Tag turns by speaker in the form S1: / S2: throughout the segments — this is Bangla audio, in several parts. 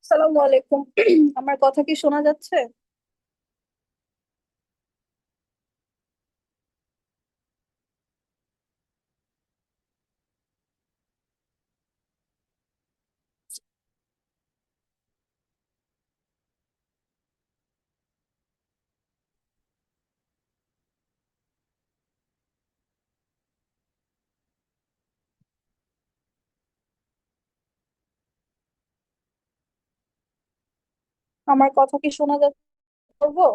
S1: আসসালামু আলাইকুম। আমার কথা কি শোনা যাচ্ছে? আমার কথা কি শোনা যাচ্ছে? করবো।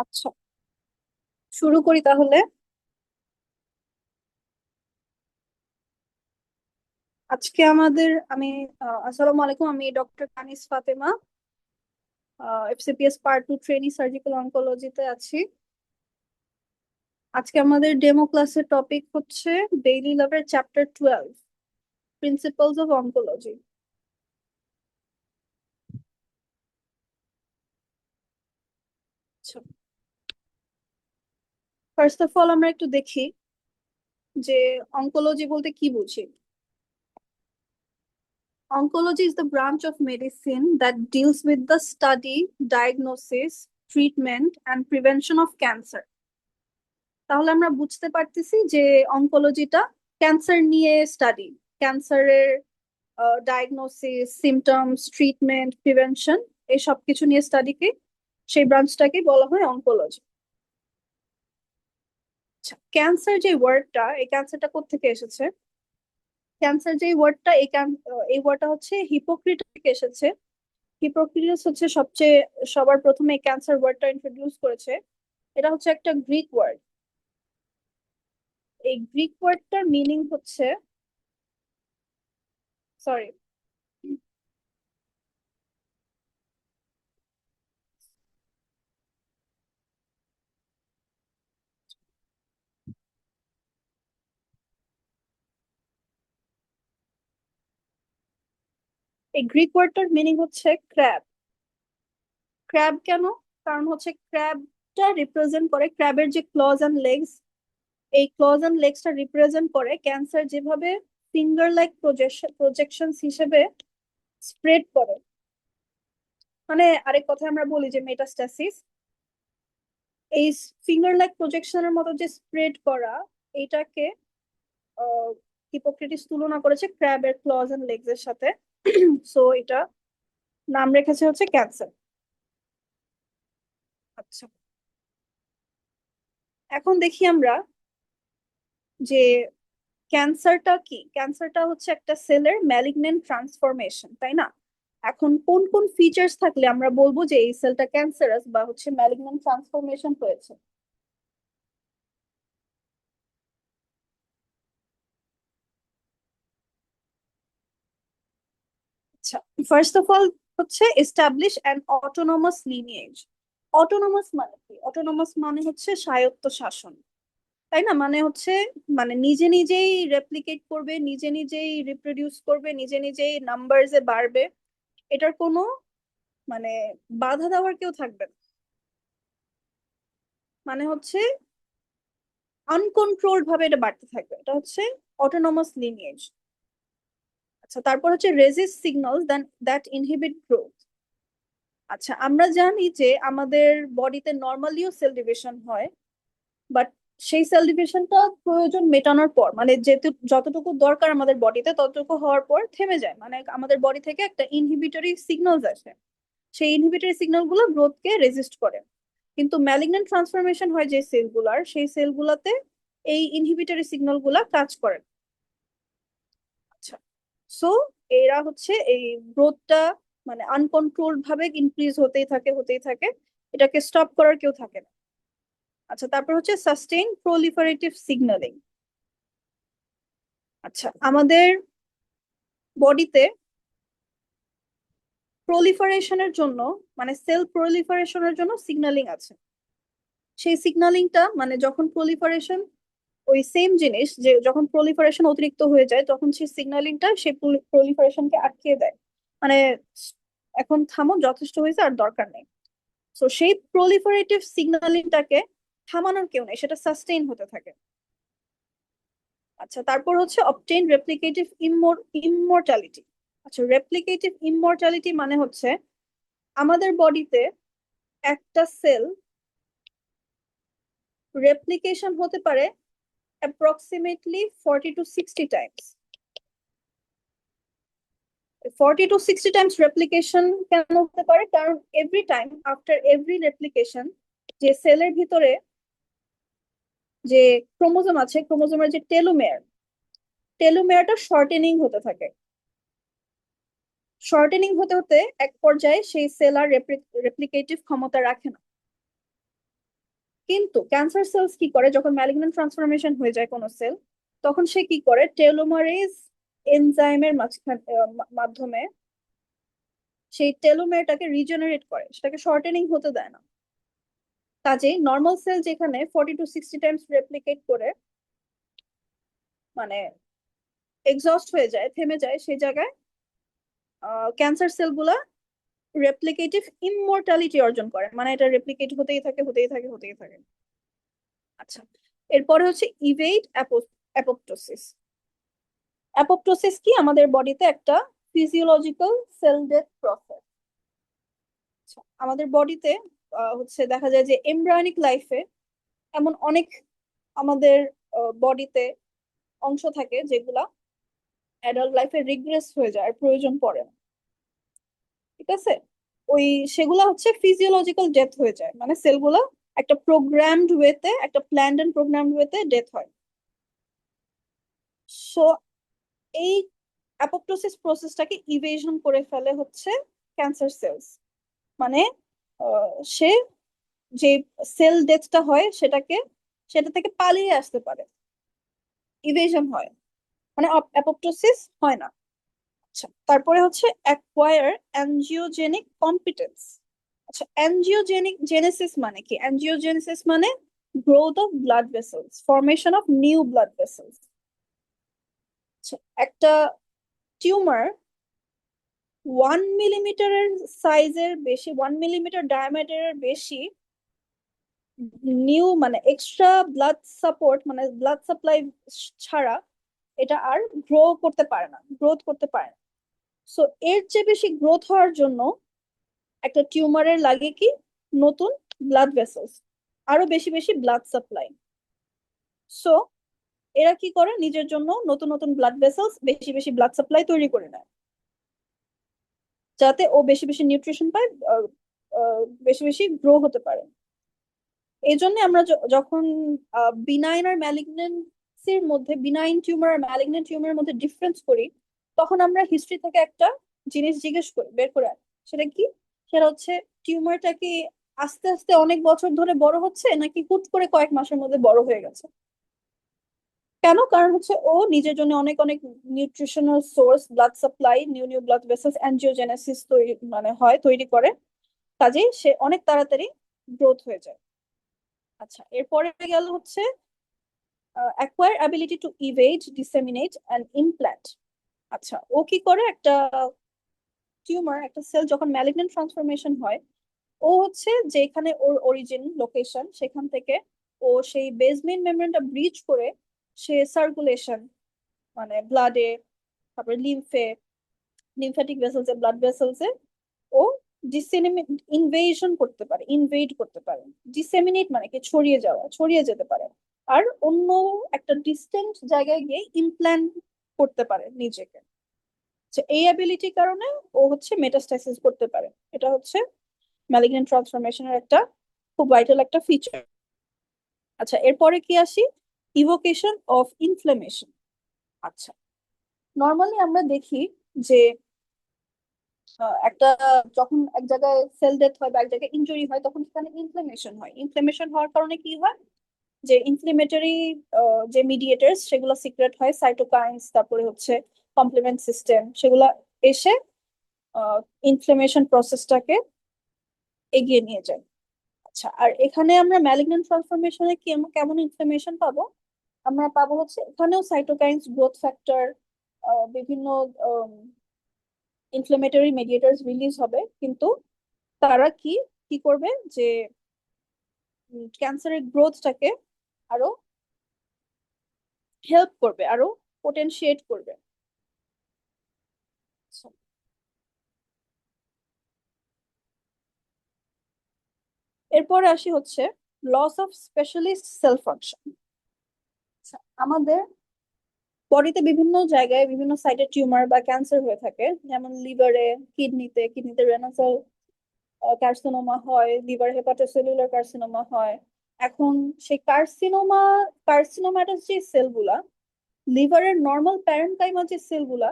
S1: আচ্ছা, শুরু করি তাহলে। আজকে আসসালামু আলাইকুম, আমি doctor Kanis Fatema, FCPS part 2 trainee surgical অনকোলজিতে আছি। আজকে আমাদের ডেমো ক্লাসের টপিক হচ্ছে ডেইলি লাভের চ্যাপ্টার 12, প্রিন্সিপালস অফ অনকোলজি। আচ্ছা, ফার্স্ট অফ অল আমরা একটু দেখি যে অনকোলজি বলতে কি বুঝি। Oncology is the branch of medicine that deals with the study, diagnosis, treatment, and prevention of cancer. তাহলে আমরা বুঝতে পারতেছি যে অনকোলজিটা ক্যান্সার নিয়ে স্টাডি, ক্যান্সারের ডায়াগনোসিস, সিমটমস, ট্রিটমেন্ট, প্রিভেনশন, এই সব কিছু নিয়ে স্টাডিকে, সেই ব্রাঞ্চটাকে বলা হয় অনকোলজি। আচ্ছা, ক্যান্সার যে ওয়ার্ডটা, এই ক্যান্সারটা কোত্থেকে এসেছে? ক্যান্সার যে ওয়ার্ডটা, এই ওয়ার্ডটা হচ্ছে হিপোক্রেট থেকে এসেছে। হিপোক্রেটাস হচ্ছে সবার প্রথমে ক্যান্সার ওয়ার্ডটা ইন্ট্রোডিউস করেছে। এটা হচ্ছে একটা গ্রিক ওয়ার্ড। এই গ্রিক ওয়ার্ডটার মিনিং হচ্ছে, সরি, এই গ্রিক ওয়ার্ডটার মিনিং হচ্ছে ক্র্যাব। ক্র্যাব কেন? কারণ হচ্ছে ক্র্যাবটা রিপ্রেজেন্ট করে, ক্র্যাবের যে ক্লজ অ্যান্ড লেগস, এই ক্লজ অ্যান্ড লেগসটা রিপ্রেজেন্ট করে ক্যান্সার যেভাবে ফিঙ্গার লাইক প্রজেকশন হিসেবে স্প্রেড করে। মানে আরেক কথায় আমরা বলি যে মেটাস্ট্যাসিস, এই ফিঙ্গার লাইক প্রজেকশনের মতো যে স্প্রেড করা, এইটাকে হিপোক্রেটিস তুলনা করেছে ক্র্যাবের ক্লজ এন্ড লেগস এর সাথে। সো এটা নাম রেখেছে হচ্ছে ক্যান্সার। আচ্ছা, এখন দেখি আমরা যে ক্যান্সারটা কি। ক্যান্সারটা হচ্ছে একটা সেলের ম্যালিগন্যান্ট ট্রান্সফরমেশন, তাই না? এখন কোন কোন ফিচার্স থাকলে আমরা বলবো যে এই সেলটা ক্যান্সারাস বা হচ্ছে ম্যালিগন্যান্ট ট্রান্সফরমেশন হয়েছে? আচ্ছা, ফার্স্ট অফ অল হচ্ছে establish an autonomous lineage. Autonomous মানে কি? অটোনমাস মানে হচ্ছে স্বায়ত্ত শাসন, তাই না? মানে হচ্ছে, মানে নিজে নিজেই রেপ্লিকেট করবে, নিজে নিজেই রিপ্রোডিউস করবে, নিজে নিজেই নাম্বারসে বাড়বে। এটার কোনো মানে বাধা দেওয়ার কেউ থাকবে না। মানে হচ্ছে আনকন্ট্রোলড ভাবে এটা বাড়তে থাকবে, এটা হচ্ছে অটোনমাস লিনিয়েজ। আচ্ছা, তারপর হচ্ছে resist signals that inhibit growth. আচ্ছা, আমরা জানি যে আমাদের বডিতে নর্মালিও সেল ডিভিশন হয়, বাট সেই সেল ডিভিশনটা প্রয়োজন মেটানোর পর, মানে যেহেতু যতটুকু দরকার আমাদের বডিতে ততটুকু হওয়ার পর থেমে যায়, মানে আমাদের বডি থেকে একটা ইনহিবিটরি সিগন্যালস আসে। সেই ইনহিবিটরি সিগন্যাল গুলো গ্রোথকে রেজিস্ট করে। কিন্তু ম্যালিগন্যান্ট ট্রান্সফরমেশন হয় যে সেলগুলার, সেই সেলগুলাতে এই ইনহিবিটরি সিগন্যাল গুলা কাজ করে না। আচ্ছা, সো এরা হচ্ছে এই গ্রোথটা মানে আনকন্ট্রোলড ভাবে ইনক্রিজ হতেই থাকে হতেই থাকে, এটাকে স্টপ করার কেউ থাকে না। আচ্ছা, তারপর হচ্ছে সাস্টেইন প্রলিফারেটিভ সিগন্যালিং। আচ্ছা, আমাদের বডিতে প্রলিফারেশনের জন্য, মানে সেল প্রলিফারেশনের জন্য সিগন্যালিং আছে। সেই সিগন্যালিংটা মানে যখন প্রলিফারেশন, ওই সেম জিনিস যে যখন প্রলিফারেশন অতিরিক্ত হয়ে যায় তখন সেই সিগন্যালিংটা সেই প্রলিফারেশনকে আটকিয়ে দেয়, মানে এখন থামো, যথেষ্ট হয়েছে, আর দরকার নেই। তো সেই প্রলিফারেটিভ সিগন্যালিংটাকে থামানোর কেউ নেই, সেটা সাস্টেইন হতে থাকে। আচ্ছা, তারপর হচ্ছে অবটেইন রেপ্লিকেটিভ ইমমর্টালিটি। আচ্ছা, রেপ্লিকেটিভ ইমমর্টালিটি মানে হচ্ছে আমাদের বডিতে একটা সেল রেপ্লিকেশন হতে পারে approximately 40 to 60 Times. 40 to 60 Times replication কেন হতে পারে? কারণ every time after every replication যে সেলের ভিতরে যে ক্রোমোজোম আছে, ক্রোমোজোমের যে টেলোমেয়ারটা শর্টেনিং হতে থাকে। শর্টেনিং হতে হতে এক পর্যায়ে সেই সেল আর রেপ্লিকেটিভ ক্ষমতা রাখে না। কিন্তু ক্যান্সার সেলস কি করে, যখন ম্যালিগন্যান্ট ট্রান্সফরমেশন হয়ে যায় কোনো সেল, তখন সে কি করে, টেলোমারেজ এনজাইমের মাধ্যমে সেই টেলোমেয়ারটাকে রিজেনারেট করে, সেটাকে শর্টেনিং হতে দেয় না। কাজেই নর্মাল সেল যেখানে 40 to 60 টাইমস রেপ্লিকেট করে মানে এক্সস্ট হয়ে যায়, থেমে যায়, সেই জায়গায় ক্যান্সার সেলগুলা রেপ্লিকেটিভ ইমমর্টালিটি অর্জন করে, মানে এটা রেপ্লিকেট হতেই থাকে, হতেই থাকে, হতেই থাকে। আচ্ছা, এরপরে হচ্ছে ইভেড অ্যাপোপ্টোসিস। অ্যাপোপ্টোসিস কি? আমাদের বডিতে একটা ফিজিওলজিক্যাল সেল ডেথ প্রসেস। আমাদের বডিতে হচ্ছে দেখা যায় যে এমব্রায়োনিক লাইফে এমন অনেক আমাদের বডিতে অংশ থাকে যেগুলা অ্যাডাল্ট লাইফে রিগ্রেস হয়ে যায়, আর প্রয়োজন পড়ে না। ঠিক আছে, ওই সেগুলা হচ্ছে ফিজিওলজিক্যাল ডেথ হয়ে যায়, মানে সেলগুলা একটা প্রোগ্রামড ওয়েতে, একটা প্ল্যান্ড এন্ড প্রোগ্রামড ওয়েতে ডেথ হয়। সো এই অ্যাপোপ্টোসিস প্রসেসটাকে ইভেশন করে ফেলে হচ্ছে ক্যান্সার সেলস। মানে সে যে সেল ডেথটা হয় সেটা থেকে পালিয়ে আসতে পারে, ইভেশন হয়, মানে অ্যাপোপ্টোসিস হয় না। আচ্ছা, তারপরে হচ্ছে অ্যাকোয়ার অ্যানজিওজেনিক কম্পিটেন্স। আচ্ছা, অ্যানজিওজেনিক জেনেসিস মানে কি? অ্যানজিওজেনেসিস মানে growth of blood vessels, formation of new blood vessels. আচ্ছা, একটা টিউমার 1 মিলিমিটারের সাইজের বেশি, 1 মিলিমিটার ডায়ামিটারের বেশি নিউ মানে এক্সট্রা ব্লাড সাপোর্ট, মানে ব্লাড সাপ্লাই ছাড়া এটা আর গ্রোথ করতে পারে না। সো এর চেয়ে বেশি গ্রোথ হওয়ার জন্য একটা টিউমারের লাগে কি? নতুন ব্লাড ভেসেলস, আরো বেশি বেশি ব্লাড সাপ্লাই। সো এরা কি করে, নিজের জন্য নতুন নতুন ব্লাড ভেসেলস, বেশি বেশি ব্লাড সাপ্লাই তৈরি করে নেয়, যাতে ও বেশি বেশি নিউট্রিশন পায়, বেশি বেশি গ্রো হতে পারে। এই জন্য আমরা যখন বিনাইন আর ম্যালিগনেন্সির মধ্যে, বিনাইন টিউমার আর ম্যালিগনেন্ট টিউমারের মধ্যে ডিফারেন্স করি, তখন আমরা হিস্ট্রি থেকে একটা জিনিস জিজ্ঞেস করি, বের করে আনি। সেটা কি? সেটা হচ্ছে টিউমারটা কি আস্তে আস্তে অনেক বছর ধরে বড় হচ্ছে, নাকি হুট করে কয়েক মাসের মধ্যে বড় হয়ে গেছে? কেন? কারণ হচ্ছে ও নিজের জন্য অনেক অনেক nutritional source, blood supply, new new blood vessels, angiogenesis তৈরি করে, কাজেই সে অনেক তাড়াতাড়ি গ্রোথ হয়ে যায়। আচ্ছা, এরপরে গেল হচ্ছে acquire ability to evade, disseminate and implant. আচ্ছা, ও কি করে, একটা একটা সেল যখন ম্যালিগন্যান্ট ট্রান্সফরমেশন হয়, ও হচ্ছে যেখানে ওর অরিজিন লোকেশন, সেখান থেকে ও সেই বেসমেন্ট মেমব্রেনটা ব্রিচ করে সে সার্কুলেশন, মানে ব্লাডে, তারপরে লিম্ফ্যাটিক ভেসেলসে, ব্লাড ভেসেলসে ও ইনভেড করতে পারে। ডিসেমিনেট মানে কি? ছড়িয়ে যেতে পারে। আর অন্য একটা ডিস্টেন্ট জায়গায় গিয়ে ইমপ্ল্যান্ট করতে পারে নিজেকে। এই অ্যাবিলিটির কারণে ও হচ্ছে মেটাস্টাসিস করতে পারে। এটা হচ্ছে ম্যালিগন্যান্ট ট্রান্সফরমেশনের একটা খুব ভাইটাল একটা ফিচার। আচ্ছা, এরপরে কি আসি? ইভোকেশন অফ ইনফ্লামেশন। আচ্ছা, নর্মালি আমরা দেখি যে একটা যখন এক জায়গায় সেল ডেথ হয় বা এক জায়গায় ইনজুরি হয়, তখন সেখানে ইনফ্লামেশন হয়। ইনফ্লামেশন হওয়ার কারণে কি হয়, যে ইনফ্লেমেটরি যে মিডিয়েটার্স সেগুলো সিক্রেট হয়, সাইটোকাইনস, তারপরে হচ্ছে কমপ্লিমেন্ট সিস্টেম, সেগুলো এসে ইনফ্লেমেশন প্রসেসটাকে এগিয়ে নিয়ে যায়। আচ্ছা, আর এখানে আমরা ম্যালিগন্যান্ট ট্রান্সফরমেশনে কেমন ইনফ্লেমেশন পাবো? আমরা পাবো হচ্ছে এখানেও সাইটোকাইনস, গ্রোথ ফ্যাক্টর, বিভিন্ন ইনফ্লেমেটরি মেডিয়েটার্স রিলিজ হবে, কিন্তু তারা কি কি করবে যে ক্যান্সারের গ্রোথটাকে আরো হেল্প করবে, আরো পোটেনশিয়েট করবে। আচ্ছা, এরপরে আসি হচ্ছে loss of specialist cell function. আমাদের বডিতে বিভিন্ন জায়গায় বিভিন্ন সাইটে টিউমার বা ক্যান্সার হয়ে থাকে, যেমন লিভারে, কিডনিতে রেনাল সেল কার্সিনোমা হয়, লিভার হেপাটোসেলুলার কার্সিনোমা হয়। এখন সেই কার্সিনোমাটাস যে সেলগুলা, লিভারের নর্মাল প্যারেনকাইমা যে সেলগুলা,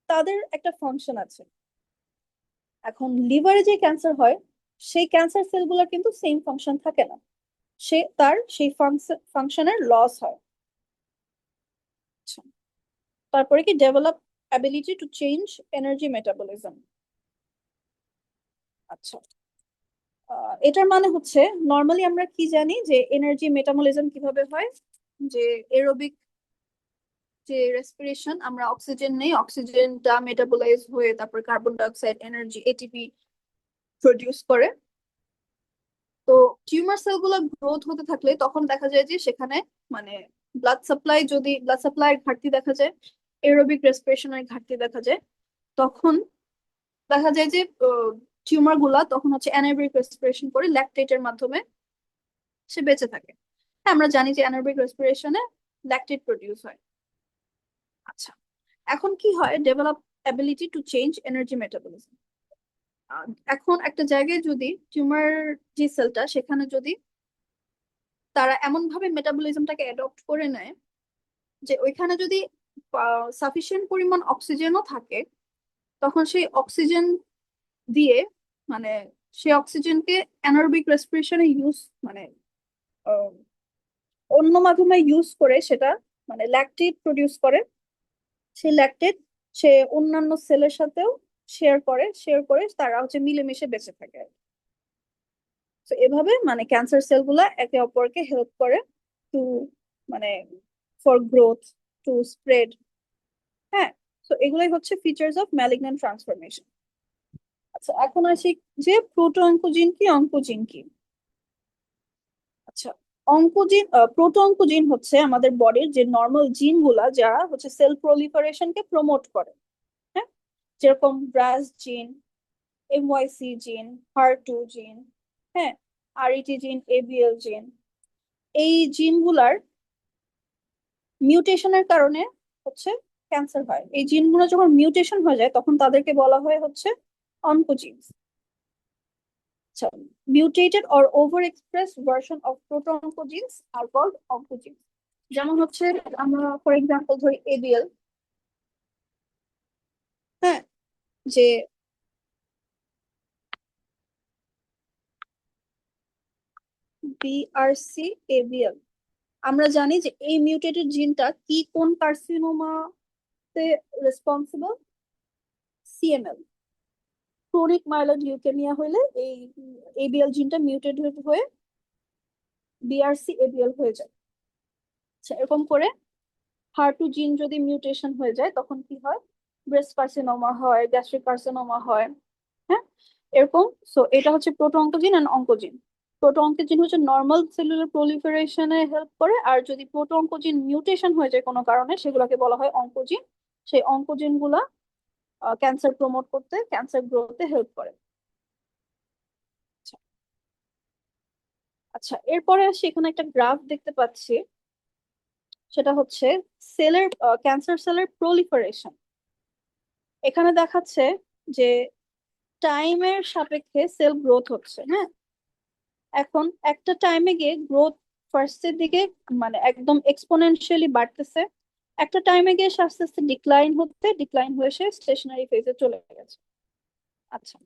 S1: তাদের একটা ফাংশন আছে। এখন লিভারে যে ক্যান্সার হয়, সেই ক্যান্সার সেলগুলা কিন্তু সেম ফাংশন থাকে না, তার সেই ফাংশনের লস হয়। আচ্ছা, তারপরে কি develop ability to change energy metabolism. আচ্ছা, এটার মানে হচ্ছে নর্মালি আমরা কি জানি যে এনার্জি মেটাবলিজম কিভাবে হয়, যে এরোবিক যে রেসপিরেশন, আমরা অক্সিজেন নেই, অক্সিজেনটা মেটাবলাইজ হয়ে তারপর carbon die oxide, energy, ATP produce করে। তো টিউমার সেলগুলো গ্রোথ হতে থাকলে তখন দেখা যায় যে সেখানে মানে ব্লাড সাপ্লাই ঘাটতি দেখা যায়, এরোবিক রেসপিরেশনের ঘাটতি দেখা যায়, তখন দেখা যায় যে টিউমার গুলা তখন হচ্ছে অ্যানারোবিক রেসপিরেশন করে ল্যাকটেটের মাধ্যমে সে বেঁচে থাকে। হ্যাঁ, আমরা জানি যে অ্যানারোবিক রেসপিরেশনে ল্যাকটেট প্রডিউস হয়। আচ্ছা, এখন কি হয়, develop ability to change energy metabolism. এখন একটা জায়গায় যদি টিউমার যে সেলটা, সেখানে যদি তারা এমন ভাবে মেটাবলিজমটাকে অ্যাডপ্ট করে নেয় যে ওইখানে যদি সাফিসিয়েন্ট পরিমাণ অক্সিজেনও থাকে, তখন সেই অক্সিজেন দিয়ে মানে সেই অক্সিজেনকে অ্যানারোবিক রেসপিরেশনে মানে আহ, অন্য মাধ্যমে ইউজ করে সেটা মানে ল্যাকটেট প্রডিউস করে। সেই ল্যাকটেট সে অন্যান্য সেলের সাথেও শেয়ার করে তারা হচ্ছে মিলেমিশে বেঁচে থাকে। তো এভাবে মানে ক্যান্সার সেলগুলা একে অপরকে হেল্প করে টু মানে ফর গ্রোথ, টু স্প্রেড। হ্যাঁ, তো এগুলাই হচ্ছে ফিচার্স অফ ম্যালিগন্যান্ট ট্রান্সফরমেশন। আচ্ছা, এখন আসি যে প্রোটো অঙ্কোজিন কি, অঙ্কোজিন কি। আচ্ছা, প্রোটো অঙ্কোজিন হচ্ছে আমাদের বডির যে নর্মাল জিন গুলা যারা হচ্ছে সেল প্রলিফারেশনকে প্রমোট করে। হ্যাঁ, যেরকম ব্রাস জিন, এমওয়াইসি জিন, হার2 জিন, হ্যাঁ, আরইটি জিন, এবিএল জিন, এই জিনগুলার মিউটেশনের কারণে হচ্ছে ক্যান্সার হয়। এই জিনগুলো যখন মিউটেশন হয়ে যায় তখন তাদেরকে বলা হয় হচ্ছে অনকোজিনস। আচ্ছা, mutated or over express version of proto-oncogenes are called oncogenes. যেমন হচ্ছে আমরা ফর এক্সাম্পল ধরি এবিএল। হ্যাঁ, যে বিআরসি এবিএল, আমরা জানি যে এই মিউটেটেড জিনটা কি কোন কার্সিনোমাতে responsible? CML, chronic myeloid leukaemia হলে এই এবিএল জিনটা মিউটেটেড হয়ে বিআরসি এবিএল হয়ে যায়। আচ্ছা, এরকম করে হার2 জিন যদি মিউটেশন হয়ে যায় তখন কি হয়? ব্রেস্ট কার্সিনোমা হয়, গ্যাস্ট্রিক কার্সিনোমা হয়। হ্যাঁ, এরকম। সো এটা হচ্ছে proto oncogene and oncogene. Proto oncogene হচ্ছে নর্মাল সেলুলার প্রলিফারেশনে হেল্প করে, আর যদি প্রোটো অঙ্কোজিন মিউটেশন হয়ে যায় কোনো কারণে সেগুলোকে বলা হয় অঙ্কোজিন। সেই অঙ্কোজিন গুলা ক্যান্সার প্রমোট করতে, ক্যান্সার গ্রোথে হেল্প করে। আচ্ছা, আচ্ছা, এরপরে আসি এখানে একটা গ্রাফ দেখতে পাচ্ছি, সেটা হচ্ছে সেলের ক্যান্সার সেলের প্রলিফারেশন। এখানে দেখাচ্ছে যে টাইমের সাপেক্ষে সেল গ্রোথ হচ্ছে। হ্যাঁ, এখন একটা টাইমে গিয়ে গ্রোথ ফার্স্টের দিকে মানে একদম এক্সপোনেনশিয়ালি বাড়তেছে, একটা টাইমে গিয়ে সে আস্তে আস্তে ডিক্লাইন হয়ে সে স্টেশনারি ফেজে চলে গেছে। আচ্ছা,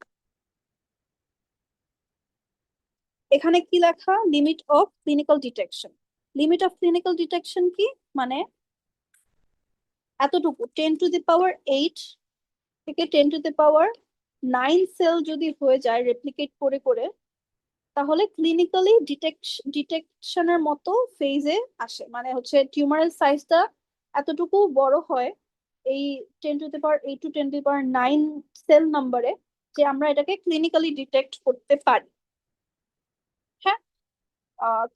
S1: এখানে কি লেখা? Limit of clinical detection. Limit of clinical detection কি মানে? এতটুকু 10⁸ থেকে 10⁻⁸ 9 সেল যদি হয়ে যায় রেপ্লিকেট করে করে, তাহলে ক্লিনিক্যালি ডিটেকশনের মতো ফেজে আসে, মানে হচ্ছে টিউমারের সাইজটা এতটুকু বড় হয় এই 10⁻8 to 10⁹ সেল নাম্বারে, যে আমরা এটাকে ক্লিনিক্যালি ডিটেক্ট করতে পারি। হ্যাঁ,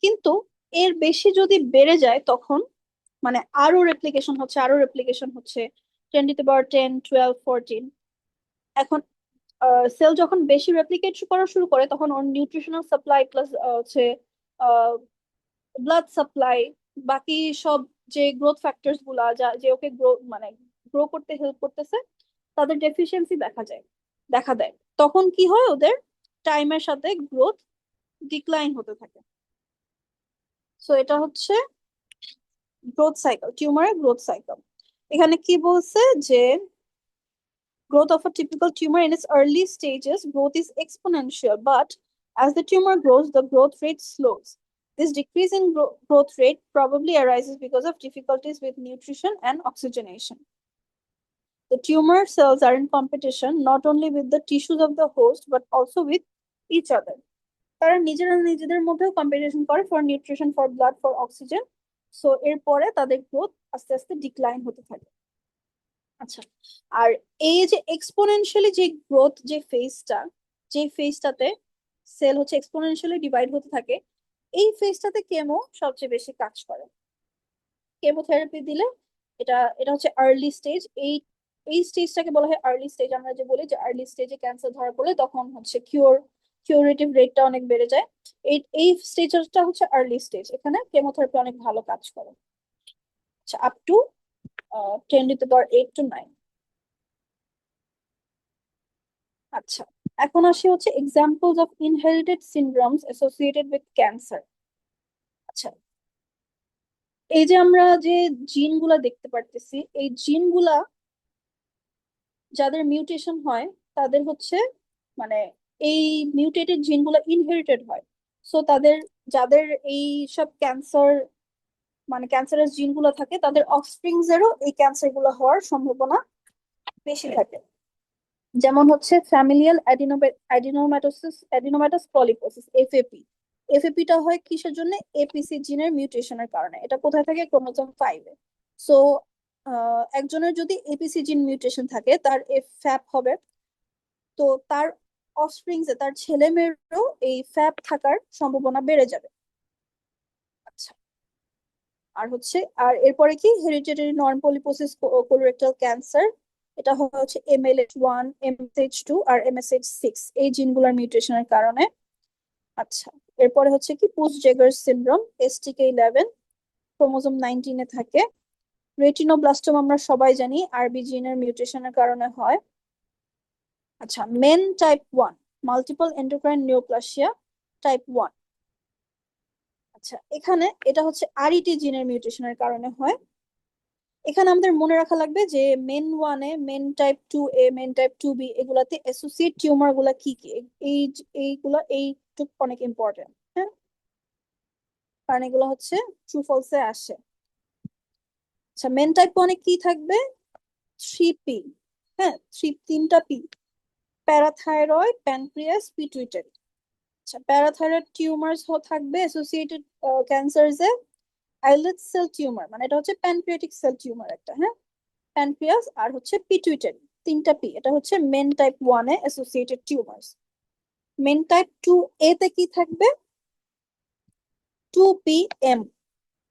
S1: কিন্তু এর বেশি যদি বেড়ে যায় তখন মানে আরো রেপ্লিকেশন হচ্ছে 10⁻10, 12, 14। এখন সেল যখন বেশি রেপ্লিকেট করা শুরু করে তখন ওর নিউট্রিশনাল সাপ্লাই প্লাস হচ্ছে ব্লাড সাপ্লাই, বাকি সব যে গ্রোথ ফ্যাক্টরস গুলা যা যে ওকে মানে গ্রো করতে হেল্প করতেছে, তাদের ডেফিসিয়েন্সি দেখা দেয়। তখন কি হয়, ওদের টাইমের সাথে গ্রোথ ডিক্লাইন হতে থাকে। সো এটা হচ্ছে গ্রোথ সাইকেল, টিউমারের গ্রোথ সাইকেল। এখানে কি বলছে যে growth of a typical tumor in its early stages, growth is exponential, but as the tumor grows, the growth rate slows. This decrease in growth rate probably arises because of difficulties with nutrition and oxygenation. The tumor cells are in competition not only with the tissues of the host but also with each other. তারা নিজেদের মধ্যেও কম্পিটিশন করে for nutrition, for blood, for oxygen. So এরপরে তাদের গ্রোথ আস্তে আস্তে ডিক্লাইন হতে থাকে। আচ্ছা, আর এই যে এক্সপোনেনশিয়ালি যে গ্রোথ যে ফেজটাতে সেল হচ্ছে এক্সপোনেনশিয়ালি ডিভাইড হতে থাকে, এই ফেজটাতে কেমো সবচেয়ে বেশি কাজ করে। কেমোথেরাপি দিলে এটা এটা হচ্ছে আর্লি স্টেজ। এই স্টেজটাকে বলা হয় আর্লি স্টেজ। আমরা যে বলি যে আর্লি স্টেজে ক্যান্সার ধরা পড়লে তখন হচ্ছে কিউরেটিভ রেটটা অনেক বেড়ে যায়। এই স্টেজটা হচ্ছে আর্লি স্টেজ, এখানে কেমোথেরাপি অনেক ভালো কাজ করে। আচ্ছা, আপ টু 10⁸ to 9। আচ্ছা, এখন আসি হচ্ছে examples of inherited syndromes associated with cancer. আচ্ছা, এই যে আমরা যে জিনগুলা দেখতে পারতেছি, এই জিনগুলা যাদের মিউটেশন হয় তাদের হচ্ছে মানে এই মিউটেটেড জিনগুলো ইনহেরিটেড হয়। সো যাদের এই সব ক্যান্সারাস জিনগুলো থাকে, তাদের অফস্প্রিংস এরও এই ক্যান্সার গুলো হওয়ার সম্ভাবনা বেশি থাকে। যেমন হচ্ছে ফ্যামিলিয়াল অ্যাডিনোমাটাস পলিপোসিস, এফএপি। এফএপিটা হয় কিসের জন্য? এপিসি জিনের মিউটেশনের কারণে। এটা কোথায় থাকে? ক্রোমোজোম 5-এ। সো একজনের যদি এপিসি জিন মিউটেশন থাকে, তার ফ্যাপ হবে। তো তার অফস্প্রিংসে, তার ছেলে মেয়েরও এই ফ্যাপ থাকার সম্ভাবনা বেড়ে যাবে। আচ্ছা, আর এরপরে কি হেরিডিটারি নন পলিপোসিস কোলোরেক্টাল ক্যান্সার, এটা হচ্ছে MLH1, MSH2 আর MSH6 এই জিনগুলোর মিউটেশনের কারণে। আচ্ছা, এরপরে হচ্ছে কি পুস জেগার সিনড্রোম, STK11 ক্রোমোজোম 19-এ থাকে। রেটিনোব্লাস্টোম আমরা সবাই জানি আরবি জিনের মিউটেশনের কারণে হয়। আচ্ছা, MEN type 1, multiple endocrine neoplasia type 1। আচ্ছা, এখানে এটা হচ্ছে আরইটি জিনের মিউটেশনের কারণে হয়। এখানে আমাদের মনে রাখা লাগবে যে মেন 1-এ, MEN type 2A, MEN type 2B এগুলাতে অ্যাসোসিয়েট টিউমার গুলা কি কি, এইটুক অনেক ইম্পর্টেন্ট। হ্যাঁ, কারণ এগুলো হচ্ছে ট্রু ফলসে আসে। আচ্ছা, মেন টাইপ 1-এ কি থাকবে? 3P। হ্যাঁ, 3টা P: প্যারাথাইরয়েড, প্যানক্রিয়াস, পিটুইটারি। আচ্ছা, প্যারাথাইরয়েড টিউমার্স থাকবে অ্যাসোসিয়েটেড ক্যান্সারসে আইলেট সেল টিউমার, মানে এটা হচ্ছে প্যানক্রিয়াটিক সেল টিউমার একটা। হ্যাঁ, প্যানক্রিয়াস আর হচ্ছে পিটুইটারি, 3টা P। এটা হচ্ছে মেন টাইপ 1-এ associated tumours. MEN type 2A তে কি থাকবে? 2PM।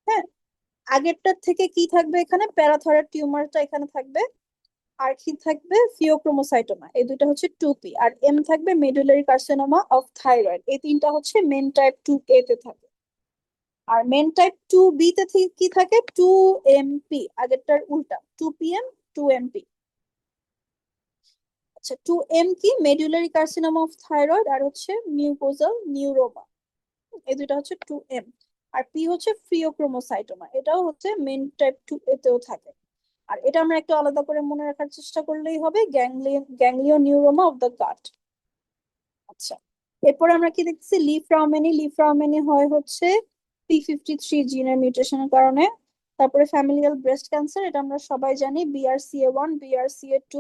S1: হ্যাঁ, আগেরটার থেকে কি থাকবে? এখানে প্যারাথয়েড টিউমারটা এখানে থাকবে। আর কি থাকবে? ফিওক্রোমোসাইটোমা। এই দুইটা হচ্ছে 2P। আর M থাকবে মেডুলারি কার্সিনোমা অফ থাইরয়েড। এই 3টা হচ্ছে মেন টাইপ 2A তে থাকে। আর মেন টাইপ 2B তে কি থাকে? 2MP, আগেরটার উল্টা, 2PM, 2MP। আচ্ছা, 2M কি? মেডুলারি কার্সিনোমা অফ থাইরয়েড আর হচ্ছে মিউকোজাল নিউরোমা। এই দুইটা হচ্ছে 2M। আর P হচ্ছে ফিওক্রোমোসাইটোমা, এটাও হচ্ছে মেন টাইপ 2A তেও থাকে। আর এটা আমরা একটু আলাদা করে মনে রাখার চেষ্টা করলেই হবে, গ্যাংলিয়ন নিউরোমা অফ দ্য গাট। আচ্ছা, এরপরে আমরা কি দেখছি? লিফ্রাউমেনি হয় হচ্ছে P53 জিনের মিউটেশনের কারণে। তারপরে ফ্যামিলিয়াল ব্রেস্ট ক্যান্সার, এটা আমরা সবাই জানি BRCA1, BRCA2,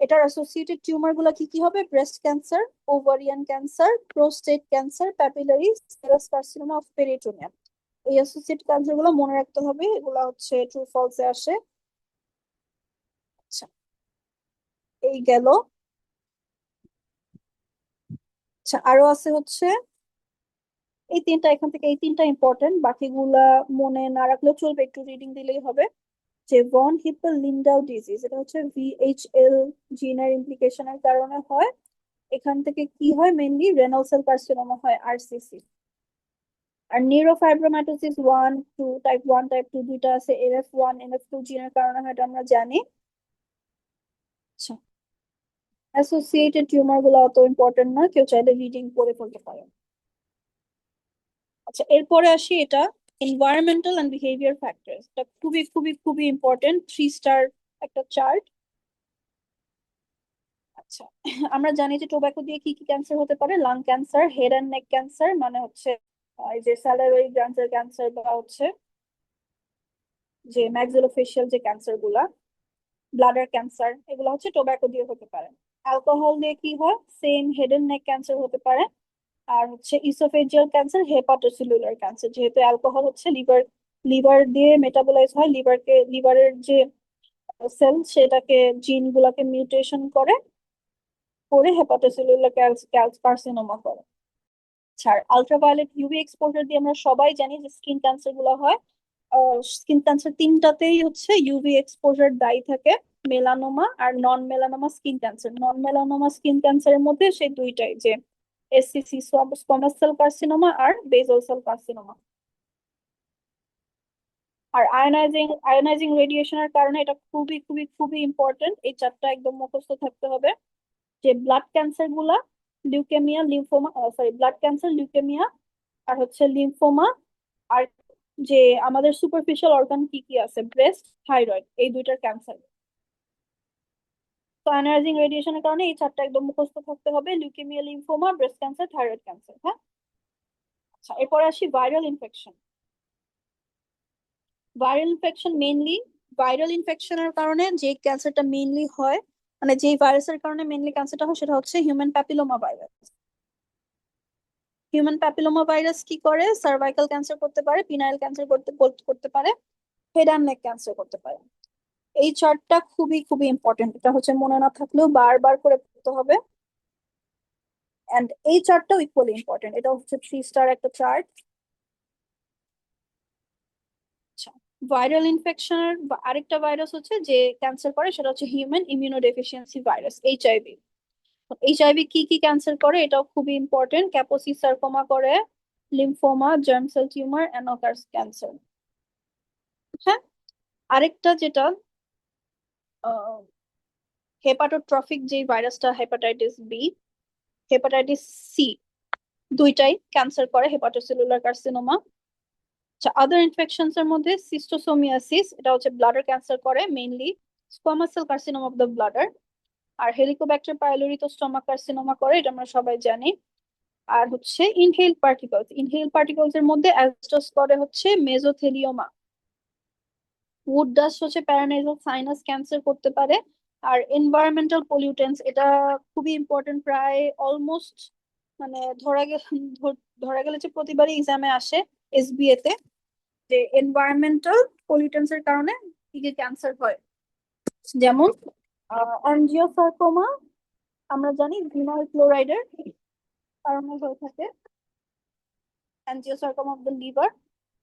S1: এটার অ্যাসোসিয়েটেড টিউমার গুলা কি কি হবে? Breast cancer, ovarian cancer, prostate cancer, papillary serous carcinoma of peritoneum. এই অ্যাসোসিয়েটেড ক্যান্সার গুলো মনে রাখতে হবে, এগুলা হচ্ছে ট্রু ফলসে আসে। আচ্ছা, এই গেল। আচ্ছা, আরো আছে হচ্ছে এই তিনটা, এখান থেকে এই তিনটা ইম্পর্টেন্ট, বাকিগুলা মনে না রাখলেও চলবে, একটু রিডিং দিলেই হবে। যে ভন হিপেল লিন্ডাউ ডিজিজ, এটা হচ্ছে ভিএইচএল জিনের ইমপ্লিকেশনের কারণে হয়। এখান থেকে কি হয়? মেইনলি রেনাল সেল কার্সিনোমা হয়, আরসিসি। আর নিউরোফাইব্রোমাটোসিস 1 2, টাইপ 1 টাইপ 2 দুইটা আছে, NF1 NF2 জিনের কারণে হয়, এটা আমরা জানি। আচ্ছা, অ্যাসোসিয়েটেড টিউমার গুলো অত ইম্পর্টেন্ট না, কেউ চাইলে রিডিং করে ফেলতে পারে। আচ্ছা, এরপরে আসি, এটা এনভায়রনমেন্টাল এন্ড বিহেভিয়ার ফ্যাক্টরস, এটা খুবই খুবই খুবই ইম্পর্টেন্ট, 3 স্টার একটা চার্ট। আচ্ছা, আমরা জানি যে টোব্যাকো দিয়ে কি কি ক্যান্সার হতে পারে? Lung cancer, head and neck cancer, মানে হচ্ছে এই যে স্যালারি গ্ল্যান্ডের ক্যান্সার, বা হচ্ছে যে ম্যাক্সিলোফেশিয়াল যে ক্যান্সার গুলা, ব্লাডার ক্যান্সার, এগুলো হচ্ছে টোব্যাকো দিয়ে হতে পারে। অ্যালকোহল দিয়ে কি হয়? Same head and neck cancer হতে পারে। আর হচ্ছে ইসোফেজিয়াল ক্যান্সার, হেপাটোসেলুলার ক্যান্সার, যেহেতু অ্যালকোহল হচ্ছে লিভার লিভার দিয়ে মেটাবোলাইজ হয়, লিভারের যে সেল সেটাকে জিন গুলাকে মিউটেশন করে করে হেপাটোসেলুলার কার্সিনোমা করে। ছাড়, আলট্রাভায়োলেট ইউভি এক্সপোজার দিয়ে আমরা সবাই জানি যে স্কিন ক্যান্সার গুলো হয়। স্কিন ক্যান্সার তিনটাতেই হচ্ছে ইউভি এক্সপোজার দায়ী থাকে, মেলানোমা আর নন মেলানোমা স্কিন ক্যান্সার। নন মেলানোমা স্কিন ক্যান্সারের মধ্যে সেই দুইটাই, যে এসসিসি স্কোয়ামাস সেল কার্সিনোমা আর বেসল সেল কার্সিনোমা। আর আয়োনাইজিং রেডিয়েশনের কারণে, এটা খুবই খুবই খুবই ইম্পর্টেন্ট, এই চারটা একদম মুখস্থ থাকতে হবে। যে ব্লাড ক্যান্সার গুলা, leukaemia, lymphoma, sorry, blood cancer, leukaemia, আর হচ্ছে লিম্ফোমা, আর যে আমাদের সুপারফিশিয়াল অর্গান কি কি আছে, ব্রেস্ট, থাইরয়েড, এই দুইটার ক্যান্সার। তো আয়োনাইজিং রেডিয়েশনের কারণে এই চারটা একদম মুখস্থ থাকতে হবে, leukaemia, lymphoma, breast cancer, thyroid cancer. হ্যাঁ, আচ্ছা, এরপরে আসি ভাইরাল ইনফেকশন। ভাইরাল ইনফেকশনের কারণে যে ক্যান্সারটা মেইনলি হয়, মানে যেই ভাইরাসের কারণে মেইনলি ক্যান্সারটা হয়, সেটা হচ্ছে human papilloma virus. Human papilloma virus কি করে? সার্ভাইকাল ক্যান্সার করতে পারে, পিনাইল ক্যান্সার করতে করতে পারে, হেড অ্যান্ড নেক ক্যান্সার করতে পারে। এই চার্টটা খুবই খুবই ইম্পর্টেন্ট, এটা হচ্ছে মনে না থাকলেও বারবার করে পড়তে হবে। এন্ড এই চার্টটাও ইকুয়ালি ইম্পর্টেন্ট, এটা হচ্ছে 3 স্টার একটা চার্ট। আচ্ছা, ভাইরাল ইনফেকশনের আরেকটা ভাইরাস হচ্ছে যে ক্যান্সার করে, সেটা হচ্ছে human immunodeficiency virus, HIV. HIV কি কি ক্যান্সার করে এটাও খুবই ইম্পর্টেন্ট, ক্যাপোসি সার্কোমা করে, লিম্ফোমা, জার্ম সেল টিউমার, অ্যানোকার্স ক্যান্সার। হ্যাঁ, আরেকটা যেটা হেপাটোট্রফিক যে ভাইরাসটা, হেপাটাইটিস বি, হেপাটাইটিস সি, দুইটাই ক্যান্সার করে, হেপাটোসেলুলার কার্সিনোমা। আচ্ছা, আদার ইনফেকশনস এর মধ্যে সিস্টোসোমিয়াসিস, এটা হচ্ছে ব্লাডার ক্যান্সার করে, mainly squamous cell carcinoma of the bladder. আর হেলিকোব্যাক্টার পাইলোরি তো স্টমাক কার্সিনোমা করে, এটা আমরা সবাই জানি। আর হচ্ছে ইনহেল পার্টিকলস এর মধ্যে অ্যাজস্টোস করে হচ্ছে মেজোথেলিওমা। উড ডাস্ট হচ্ছে প্যারানাইজাল সাইনাস ক্যান্সার করতে পারে। আর এনভায়রনমেন্টাল পলিউটেন্টস, এটা খুবই ইম্পর্টেন্ট, প্রায় অলমোস্ট মানে ধরা গেলে যে প্রতিবারই এক্সামে আসে, এসবিএ তে, যে এনভায়রনমেন্টাল পলিউটেন্টস এর কারণে কি কি ক্যান্সার হয়। যেমন অ্যানজিওসার্কোমা, আমরা জানি ভিনাইল ক্লোরাইডের কারণে হয়ে থাকে, অ্যানজিওসার্কোমা অফ দ্য লিভার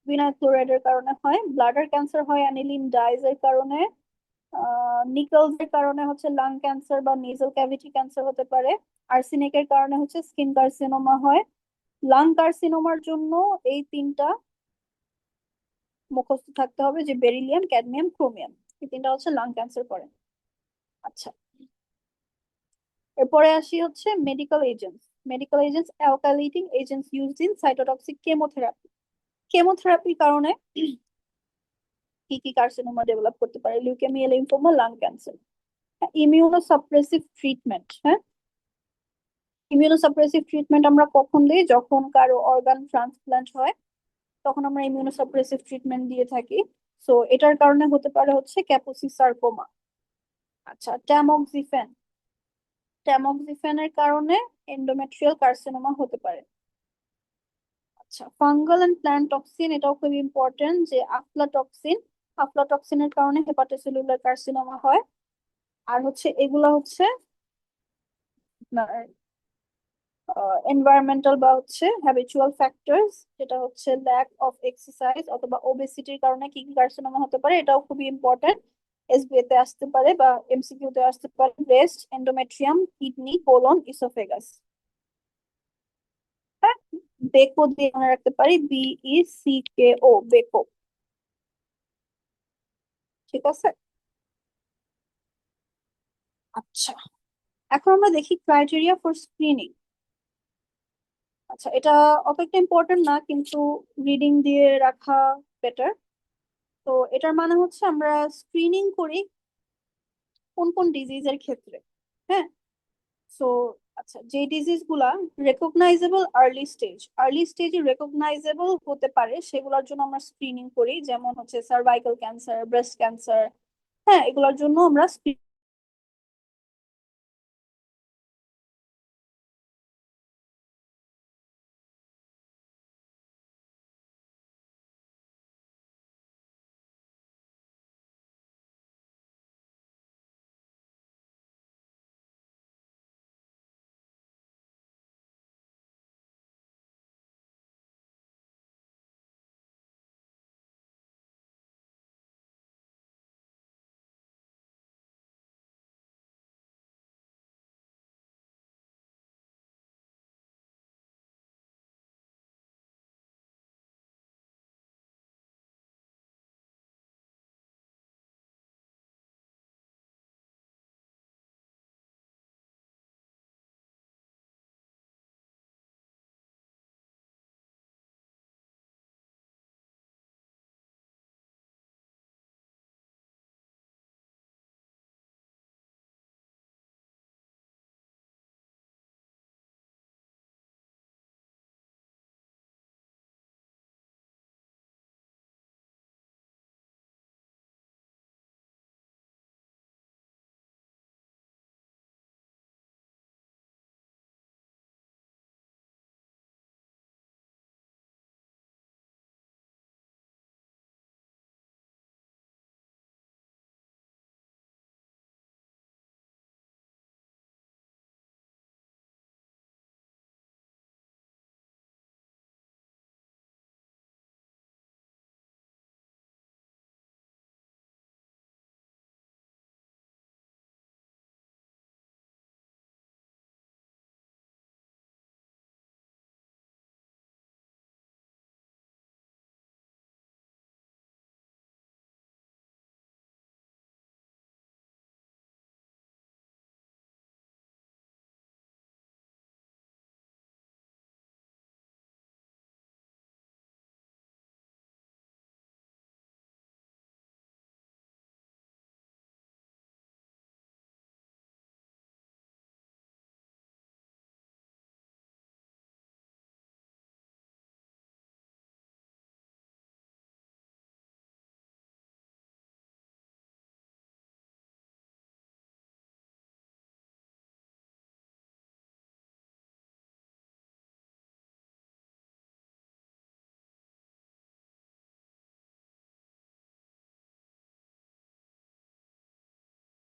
S1: ভিনাইল ক্লোরাইডের কারণে হয়। ব্লাডার ক্যান্সার হয় অ্যানিলিন ডাইজ এর কারণে। নিকেলস এর কারণে হচ্ছে লাং ক্যান্সার বা নেজাল ক্যাভিটি ক্যান্সার হতে পারে। আর্সেনিকের কারণে হচ্ছে স্কিন কার্সিনোমা হয়। লাং কার্সিনোমার জন্য এই তিনটা মুখস্থ থাকতে হবে, যে বেরিলিয়াম, ক্যাডমিয়াম, ক্রোমিয়াম, এই তিনটা হচ্ছে লাং ক্যান্সার করে। আচ্ছা, এরপরে আসি হচ্ছে medical agents alkylating agents used in cytotoxic chemotherapy. কেমোথেরাপির কারণে কি কি কার্সিনোমা ডেভেলপ করতে পারে? Leukaemia, lymphoma, lung cancer. Immunosuppressive treatment, হ্যাঁ, ইমিউনোসাপ্রেসিভ ট্রিটমেন্ট আমরা কখন দিই? যখন কারো অর্গান ট্রান্সপ্লান্ট হয়, তখন আমরা ইমিউনোসাপ্রেসিভ ট্রিটমেন্ট দিয়ে থাকি। সো এটার কারণে হতে পারে হচ্ছে ক্যাপোসি সার্কোমা। আচ্ছা, ট্যামোক্সিফেন, ট্যামোক্সিফেনের কারণে এন্ডোমেট্রিয়াল কার্সিনোমা হতে পারে। আচ্ছা, ফাঙ্গাল এন্ড প্ল্যান্ট টক্সিন, এটাও খুব ইম্পর্টেন্ট, যে আফলাটক্সিনের কারণে হেপাটোসেলুলার কার্সিনোমা হয়। আর হচ্ছে এগুলা হচ্ছে এনভায়রনমেন্টাল বা হচ্ছে হ্যাবিচুয়াল ফ্যাক্টরস, যেটা হচ্ছে ল্যাক অফ এক্সারসাইজ অথবা ওবেসিটির কারণে কি কি কার্সিনোমা হতে পারে, এটাও খুবই ইম্পর্টেন্ট। এসবিএ তে আসতে পারে বা এমসিকিউ তে আসতে পারে। Breast, endometrium, kidney, colon, oesophagus. হ্যাঁ, বেকো দিয়ে মনে রাখতে পারি, BECKO, বেকো। ঠিক আছে। আচ্ছা, এখন আমরা দেখি ক্রাইটেরিয়া ফর স্ক্রিনিং। আচ্ছা, এটা অত একটা ইম্পর্টেন্ট না, কিন্তু রিডিং দিয়ে রাখা বেটার। তো এটার মানে হচ্ছে আমরা স্ক্রিনিং করি কোন কোন ডিজিজের ক্ষেত্রে। হ্যাঁ। সো আচ্ছা, যে ডিজিজ গুলা রেকগনাইজেবল আর্লি স্টেজে রেকগনাইজেবল হতে পারে সেগুলোর জন্য আমরা স্ক্রিনিং করি, যেমন হচ্ছে সার্ভাইকাল ক্যান্সার, ব্রেস্ট ক্যান্সার। হ্যাঁ, এগুলোর জন্য আমরা